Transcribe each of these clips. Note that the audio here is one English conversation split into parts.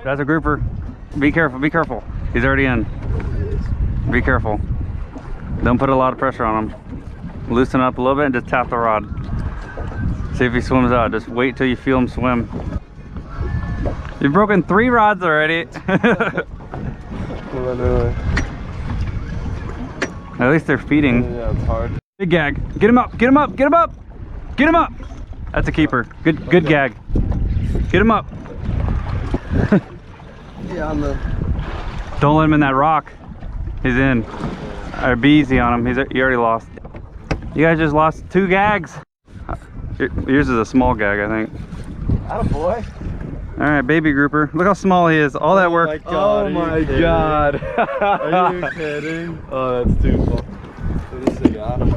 That's a grouper. Be careful, be careful. He's already in. Be careful. Don't put a lot of pressure on him. Loosen up a little bit and just tap the rod. See if he swims out. Just wait till you feel him swim. You've broken 3 rods already. At least they're feeding. Yeah, it's hard. Big gag. Get him up, get him up, get him up! Get him up! That's a keeper. Good gag. Get him up. Yeah, on the... Don't let him in that rock. He's in. Or be easy on him. He already lost. You guys just lost 2 gags. Yours is a small gag, I think. Attaboy. All right, baby grouper. Look how small he is. All that work. Oh my god. Are you kidding? Oh, that's too fun. This thing got him.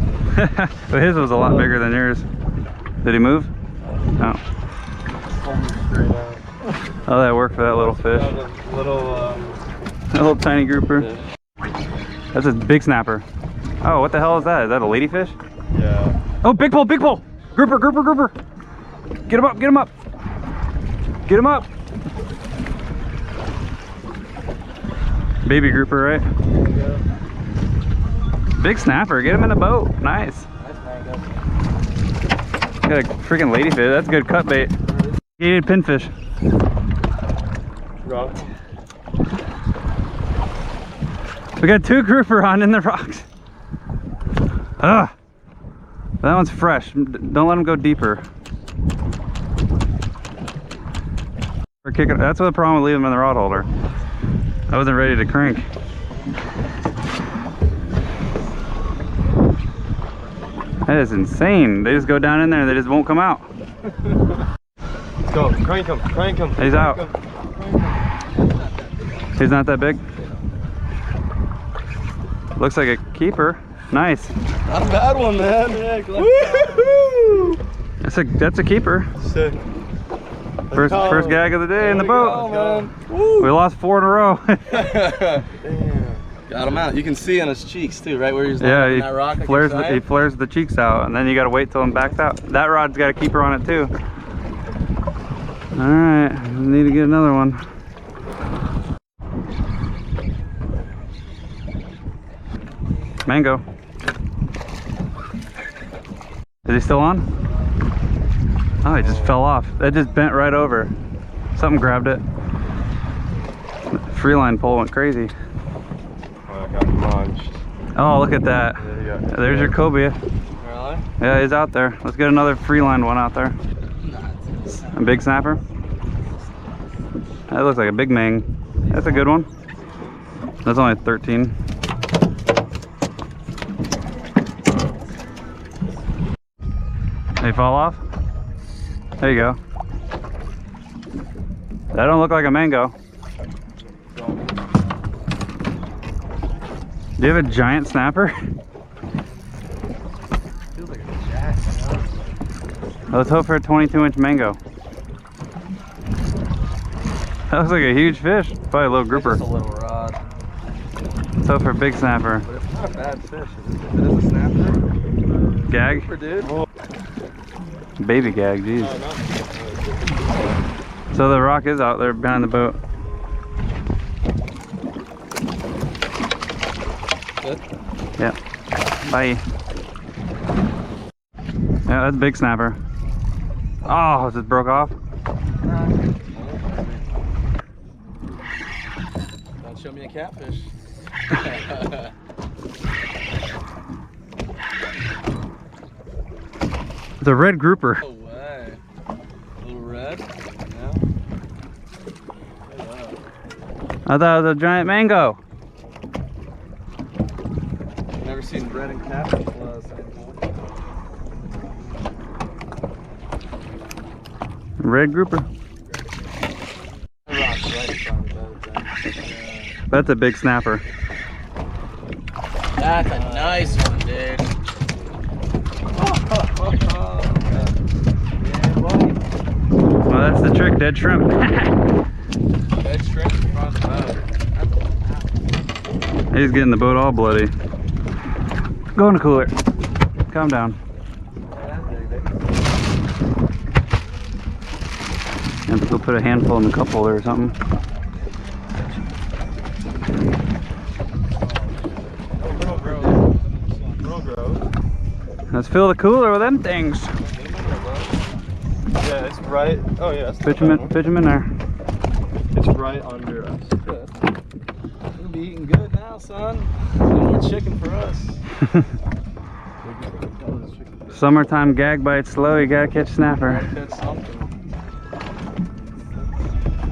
But his was a lot bigger than yours. Did he move? No. All that work for that little fish. That little tiny grouper. Yeah. That's a big snapper. Oh, what the hell is that? Is that a ladyfish? Yeah. Oh, big pull, big pull. Grouper, grouper, grouper. Get him up, get him up. Get him up. Baby grouper, right? Yeah. Big snapper. Get him in the boat. Nice. Got a freaking ladyfish. That's good cut bait. Gated pinfish. Rock. We got 2 grouper on in the rocks. Ugh. That one's fresh. Don't let them go deeper. Or kick it. That's what the problem with leaving them in the rod holder. I wasn't ready to crank. That is insane. They just go down in there and they just won't come out. Let's go. Crank him. Crank him. He's out. He's not that big. Looks like a keeper. Nice. Not a bad one, man. Yeah, woohoo! That's a keeper. Sick. First gag of the day in the boat. Go, we lost 4 in a row. Damn. Got him out. You can see on his cheeks too, right where he's he that rock. he flares the cheeks out, and then you got to wait till him backs out. That rod's got a keeper on it too. All right, we need to get another one. Mango. Is he still on? Oh, he just fell off. That just bent right over. Something grabbed it. Freeline pole went crazy. Oh, I got launched. Oh, look at that. There's your cobia. Really? Yeah, he's out there. Let's get another freeline one out there. A big snapper. That looks like a big mang. That's a good one. That's only 13. They fall off? There you go. That don't look like a mango. Do you have a giant snapper? Feels like a jack, you know? Let's hope for a 22-inch mango. That looks like a huge fish. Probably a little grouper. Just a little rod. Let's hope for a big snapper. But it's not a bad fish. If it is a snapper. Gag? Grouper, dude. Baby gag, jeez. So the rock is out there behind the boat. Good? Yeah. Bye. Yeah, that's a big snapper. Oh, it just broke off. Don't show me a catfish. It's a red grouper. No way. A little red? Yeah. I thought it was a giant mango. Never seen red and catfish Red grouper. That's a big snapper. That's a nice one, dude. Well, that's the trick, dead shrimp. Dead shrimp across the boat. He's getting the boat all bloody. Go in the cooler. Calm down. And we'll put a handful in the cup holder or something. Let's fill the cooler with them things. Yeah, it's right. Oh yeah, that's Pitch 'em in there. It's right under us. We'll be eating good now, son. No more chicken for us. Summertime gag bite slow, you gotta catch snapper. Catch something.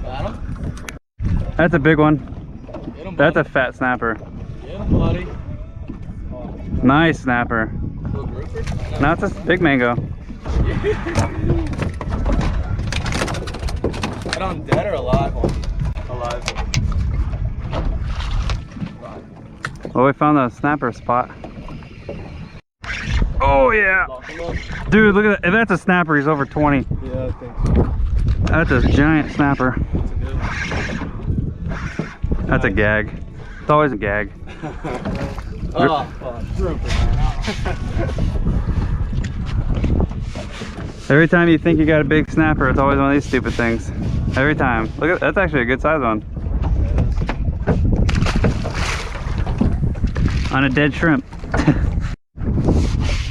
Got him? That's a big one. Get him, That's a buddy. fat snapper. Get him, buddy. Nice snapper. Little grouper? Now it's a big mango. That on dead or alive one? Alive. Well, we found the snapper spot. Oh yeah! Lock him up. Dude, look at that. If that's a snapper, he's over 20. Yeah, I think so. That's a giant snapper. That's a good one. That's a gag. It's always a gag. Oh, grouper, man. Every time you think you got a big snapper, it's always one of these stupid things. Every time. Look at that's actually a good size one. On a dead shrimp.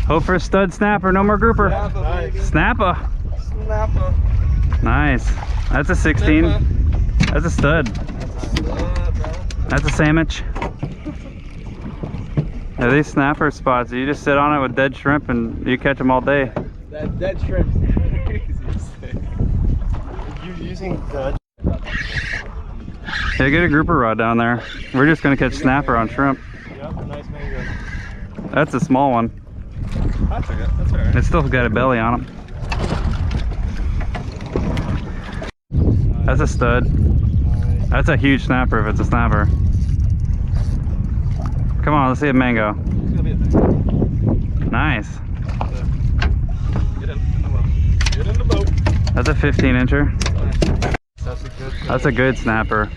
Hope for a stud snapper, no more grouper. Snapper, baby. Snapper. Snapper. Nice. That's a 16. Snapper. That's a stud. That's a sandwich. Yeah, these snapper spots, you just sit on it with dead shrimp and you catch them all day. That dead shrimp is crazy to say. You're using the. Yeah, get a grouper rod down there. We're just gonna catch snapper on shrimp. Yep, nice mango. That's a small one. That's okay. That's alright. It's still got a belly on him. That's a stud. That's a huge snapper if it's a snapper. Come on, let's see a mango. It's gonna be a thing. Nice. Get in the boat. Get in the boat. That's a 15 incher. That's a good. That's a good snapper.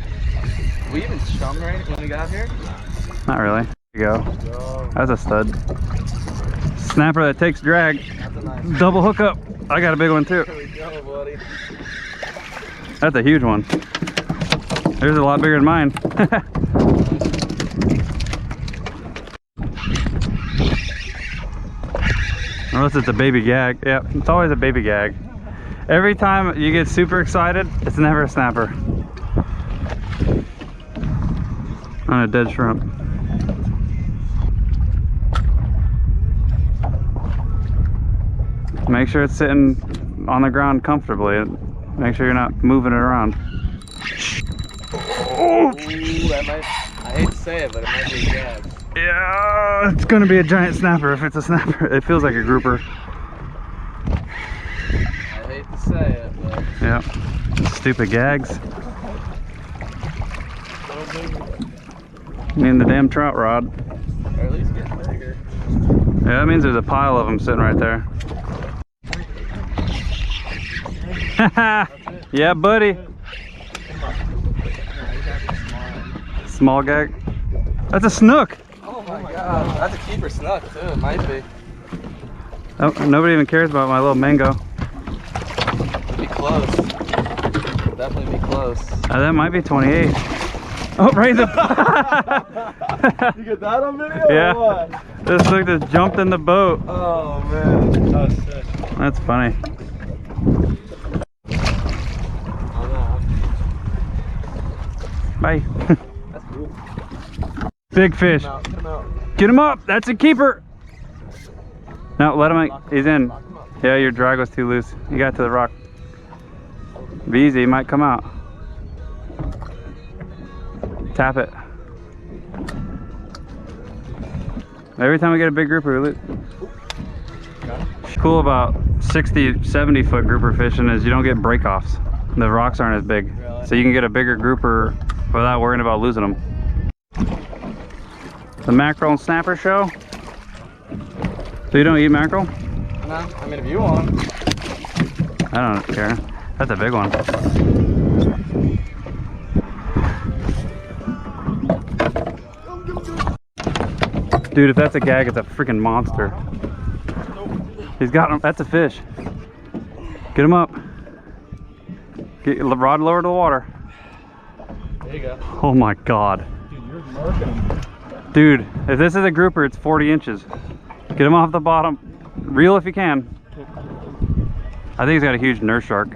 We even chummed right when we got here. Not really. There you go. That's a stud. Snapper that takes drag. That's a nice. Double hookup. I got a big one too. Here we go, buddy. That's a huge one. There's a lot bigger than mine. Unless it's a baby gag. Yeah, it's always a baby gag. Every time you get super excited, it's never a snapper. On a dead shrimp. Make sure it's sitting on the ground comfortably. Make sure you're not moving it around. Ooh, that might. I hate to say it, but it might be a gag. Yeah, it's gonna be a giant snapper if it's a snapper. It feels like a grouper. I hate to say it, but. Yeah. Stupid gags. I mean the damn trout rod. Or at least getting bigger. Yeah, that means there's a pile of them sitting right there. Yeah, buddy. Small gag. That's a snook. Oh my god, that's a keeper snuck too. It might be. Oh, nobody even cares about my little mango. It'd be close. It'd definitely be close. That might be 28. Oh, right in the. You get that on video? Yeah. Or what? This look just jumped in the boat. Oh man. Oh shit. That's funny. Bye. That's cool. Big fish. Get him out. Get him up. That's a keeper. No, let him. He's in. Yeah, your drag was too loose. You got to the rock. Be easy. He might come out. Tap it. Every time we get a big grouper, we lose. Cool about 60, 70 foot grouper fishing is you don't get breakoffs. The rocks aren't as big. Really? So you can get a bigger grouper without worrying about losing them. The mackerel and snapper show. So you don't eat mackerel? No, I mean if you want. I don't care. That's a big one. Dude, if that's a gag, it's a freaking monster. He's got him. That's a fish. Get him up. Get the rod lower to the water. There you go. Oh my god. Dude, you're murking him. Dude, if this is a grouper, it's 40 inches. Get him off the bottom. Reel if you can. I think he's got a huge nurse shark.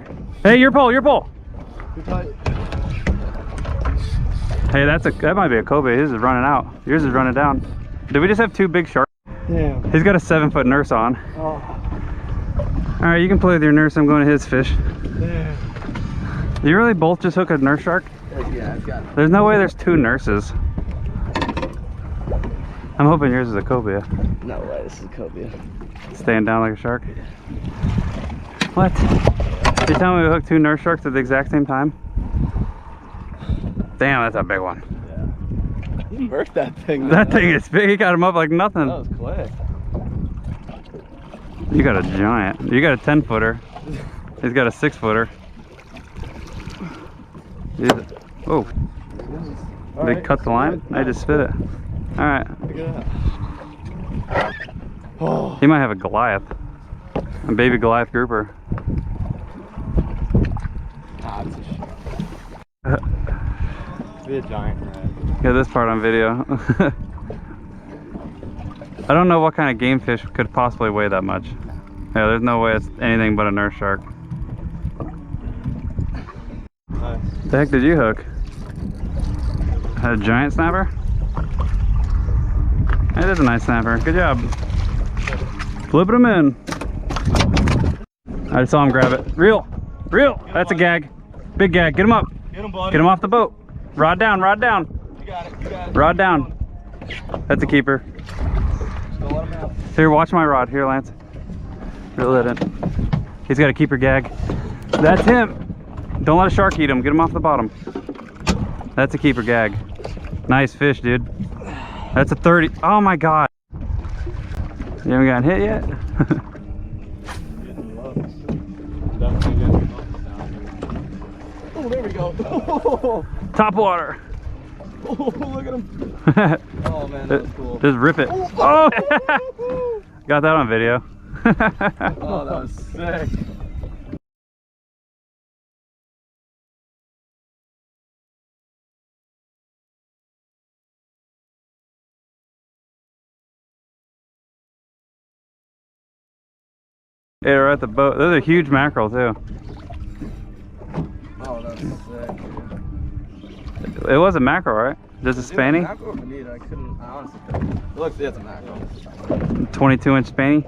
Hey, your pole, your pole. Hey, that might be a cobia. His is running out. Yours is running down. Did we just have two big sharks? Damn. He's got a 7-foot nurse on. Oh. All right, you can play with your nurse. I'm going to his fish. Damn. You really both just hook a nurse shark? Yeah, I've got it. There's no way there's two nurses. I'm hoping yours is a cobia. No way, this is a cobia. Staying down like a shark. What? You're telling me we hooked two nurse sharks at the exact same time? Damn, that's a big one. Yeah. You worked that thing. That thing is big. He got him up like nothing. That was quick. You got a giant. You got a 10-footer. He's got a 6-footer. Oh, they cut the line? I just spit it. All right. Look at that. Oh. He might have a Goliath. A baby Goliath grouper. Nah, it's a shark. Be a giant red. Get this part on video. I don't know what kind of game fish could possibly weigh that much. Yeah, there's no way it's anything but a nurse shark. Nice. The heck did you hook? A giant snapper? That is a nice snapper. Good job. Flipping him in. I just saw him grab it. Reel! Reel! That's a gag. Big gag. Get him up. Get him, buddy. Get him off the boat. Rod down, rod down. You got it, you got it. Rod down. That's a keeper. Don't let him out. Here, watch my rod. Here, Lance. Reel it in. He's got a keeper gag. That's him. Don't let a shark eat him. Get him off the bottom. That's a keeper gag. Nice fish, dude. That's a 30. Oh my God. You haven't gotten hit yet? Oh, there we go. Top water. Oh, look at him. Oh man, that was cool. Just rip it. Oh! Got that on video. Oh, that was sick. Yeah, right at the boat. Those are huge mackerel too. Oh, that's sick. It was a mackerel, right? Just a spanny? Mackerel or bonita? I honestly couldn't. It looks, it's a mackerel. 22-inch spanny.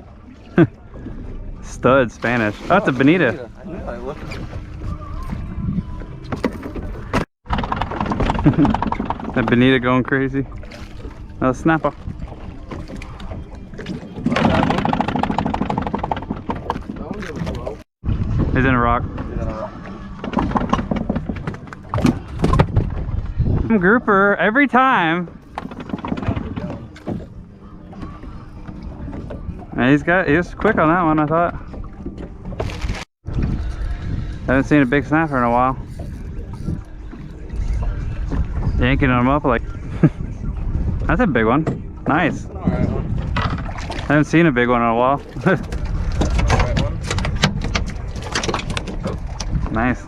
Stud Spanish. Oh, that's a bonita. I knew I looked at it. That bonita going crazy. Oh, snapper. He's in a rock. Grouper every time. And he was quick on that one, I thought. Haven't seen a big snapper in a while. Yanking them up like that's a big one. Nice. Alright one. Haven't seen a big one in a while. Alright one. Nice.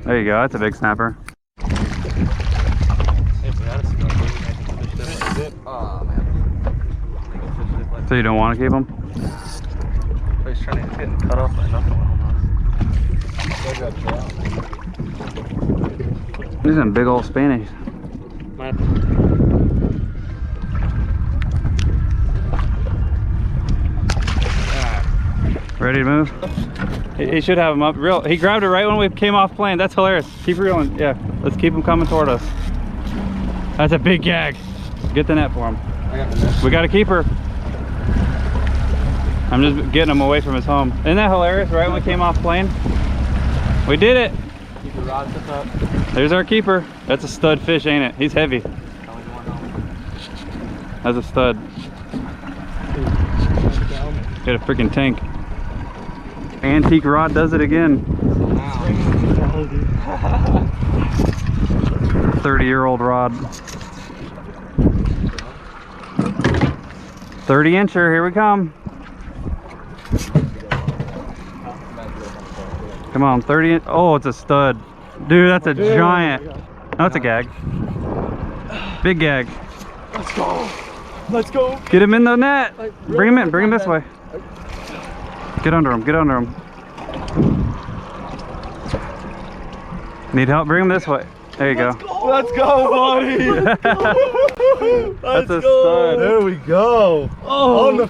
There you go, that's a big snapper. Oh man. So you don't want to keep them? He's trying to get cut off by nothing almost. These are some big old Spanish. Ready to move? He should have him up. Real. He grabbed it right when we came off plane. That's hilarious. Keep reeling. Yeah, let's keep him coming toward us. That's a big gag. Get the net for him. I got the net. We got a keeper. I'm just getting him away from his home. Isn't that hilarious? Right when we came off plane? We did it. Keep the rod tip up. There's our keeper. That's a stud fish, ain't it? He's heavy. That's a stud. Got a freaking tank. Antique rod does it again. 30-year-old rod. 30-incher, here we come. Come on, 30 oh, it's a stud. Dude, that's a giant. No, it's a gag. Big gag. Let's go. Let's go. Get him in the net. Bring him in. Bring him this way. way. Get under him. Get under him. Need help? Bring him this way. There you go. Let's go, buddy. Let's go. That's a stud. There we go. Oh, on the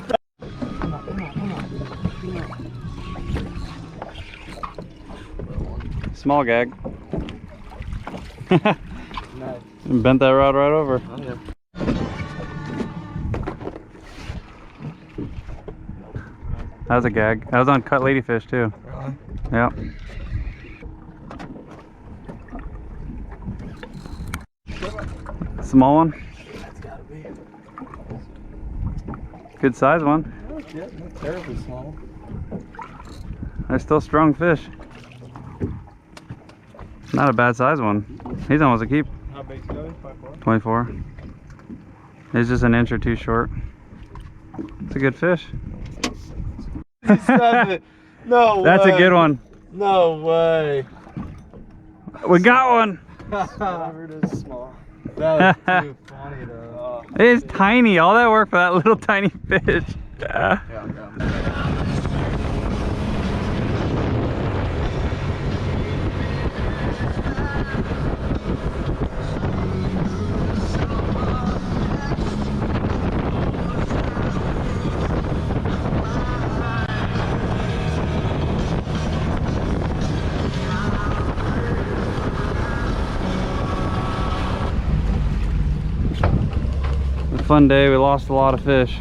Small gag. Nice. Bent that rod right over. Oh, yeah. That was a gag. That was on cut ladyfish too. Really? Yep. Small one. That's gotta be. Good size one. Yeah, not terribly small. They're still strong fish. Not a bad size one. He's almost a keep. How big's he? 24. He's just an inch or two short. It's a good fish. No way. That's a good one. No way. We got one. Whatever it is, small. That was too funny though. It is tiny. All that work for that little tiny fish. Yeah, I got him. A fun day. We lost a lot of fish.